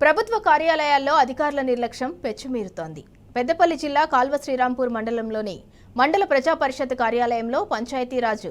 ప్రభుత్వ కార్యాలయాల్లో అధికారుల నిర్లక్ష్యం పెచ్చుమీరుతోంది. పెద్దపల్లి జిల్లా కాల్వ శ్రీరాంపూర్ మండలంలోని మండల ప్రజా పరిషత్ కార్యాలయంలో పంచాయతీరాజ్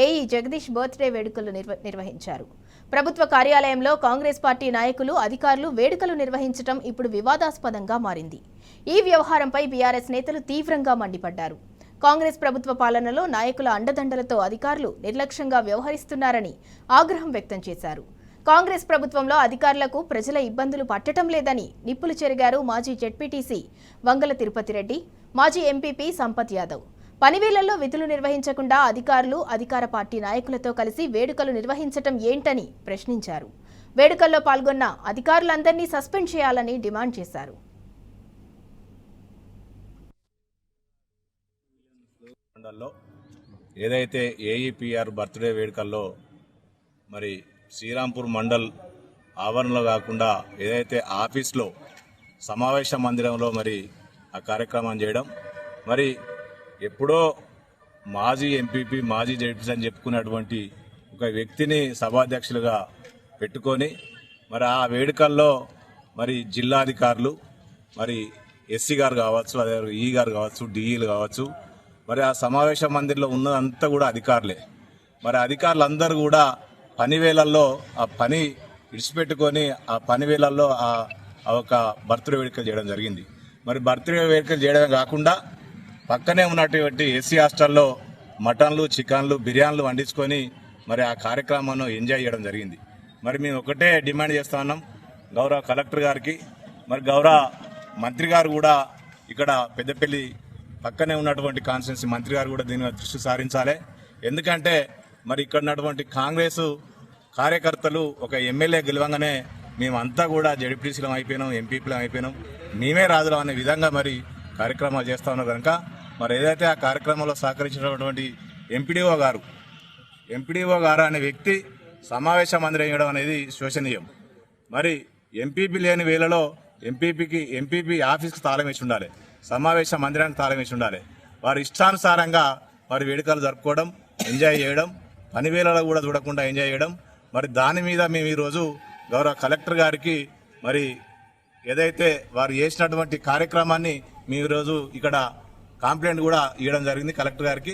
ఏఈ జగదీష్ బర్త్డే వేడుకలు నిర్వహించారు. ప్రభుత్వ కార్యాలయంలో కాంగ్రెస్ పార్టీ నాయకులు, అధికారులు వేడుకలు నిర్వహించడం ఇప్పుడు వివాదాస్పదంగా మారింది. ఈ వ్యవహారంపై బీఆర్ఎస్ నేతలు తీవ్రంగా మండిపడ్డారు. కాంగ్రెస్ ప్రభుత్వ పాలనలో నాయకుల అండదండలతో అధికారులు నిర్లక్ష్యంగా వ్యవహరిస్తున్నారని ఆగ్రహం వ్యక్తం చేశారు. కాంగ్రెస్ ప్రభుత్వంలో అధికారులకు ప్రజల ఇబ్బందులు పట్టడం లేదని నిప్పులు చెరిగారు మాజీ జెడ్పీటీసీ వంగల తిరుపతి రెడ్డి, మాజీ ఎంపీపీ సంపత్ యాదవ్. పనివేళల్లో విధులు నిర్వహించకుండా అధికారులు, అధికార పార్టీ నాయకులతో కలిసి వేడుకలు నిర్వహించటం ఏంటని ప్రశ్నించారు. వేడుకల్లో పాల్గొన్న అధికారులందరినీ సస్పెండ్ చేయాలని డిమాండ్ చేశారు. ఏదైతే ఏఈపీఆర్ బర్త్డే వేడుకల్లో మరి శ్రీరాంపూర్ మండల్ ఆవరణలో కాకుండా ఏదైతే ఆఫీస్లో సమావేశ మందిరంలో మరి ఆ కార్యక్రమం చేయడం, మరి ఎప్పుడో మాజీ ఎంపీపీ, మాజీ జడ్పీ అని చెప్పుకున్నటువంటి ఒక వ్యక్తిని సభాధ్యక్షులుగా పెట్టుకొని మరి ఆ వేడుకల్లో మరి జిల్లాధికారులు, మరి ఎస్సీ గారు కావచ్చు, అదే ఈ గారు కావచ్చు, డిఈలు కావచ్చు, మరి ఆ సమావేశ మందిరంలో ఉన్నదంతా కూడా అధికారులే. మరి అధికారులందరూ కూడా పని వేళల్లో ఆ పని విడిచిపెట్టుకొని ఆ పని వేళల్లో ఒక బర్త్డే వేడుకలు చేయడం జరిగింది. మరి బర్త్డే వేడుకలు చేయడమే కాకుండా పక్కనే ఉన్నటువంటి ఎస్సీ హాస్టల్లో మటన్లు, చికెన్లు, బిర్యానీలు వండించుకొని మరి ఆ కార్యక్రమాన్ని ఎంజాయ్ చేయడం జరిగింది. మరి మేము ఒకటే డిమాండ్ చేస్తా ఉన్నాం గౌరవ కలెక్టర్ గారికి, మరి గౌరవ మంత్రి గారు కూడా ఇక్కడ పెద్దపల్లి పక్కనే ఉన్నటువంటి కాన్స్టిట్యున్సీ మంత్రి గారు కూడా దీని మీద దృష్టి సారించాలి. ఎందుకంటే మరి ఇక్కడ ఉన్నటువంటి కాంగ్రెస్ కార్యకర్తలు ఒక ఎమ్మెల్యే గెలవంగానే మేమంతా కూడా జడ్పీటీసీలం అయిపోయినాం, ఎంపీపీలం అయిపోయినాం, మేమే రాజులం అనే విధంగా మరి కార్యక్రమాలు చేస్తూ ఉన్నారు. కనుక మరి ఏదైతే ఆ కార్యక్రమంలో సహకరించినటువంటి ఎంపీడీఓ గారు అనే వ్యక్తి సమావేశ మందిరం వేయడం అనేది శోచనీయం. మరి ఎంపీపీ లేని వేళలో ఎంపీపీ ఆఫీస్కి తాళం వేసి ఉండాలి, సమావేశ మందిరానికి తాళం వేసి ఉండాలి. వారి ఇష్టానుసారంగా వారి వేడుకలు జరుపుకోవడం, ఎంజాయ్ చేయడం, పని వేళలో కూడా చూడకుండా ఎంజాయ్ చేయడం. మరి దాని మీద మేము ఈరోజు గౌరవ కలెక్టర్ గారికి మరి ఏదైతే వారు చేసినటువంటి కార్యక్రమాన్ని మేము ఈరోజు ఇక్కడ కంప్లైంట్ కూడా ఇవ్వడం జరిగింది కలెక్టర్ గారికి.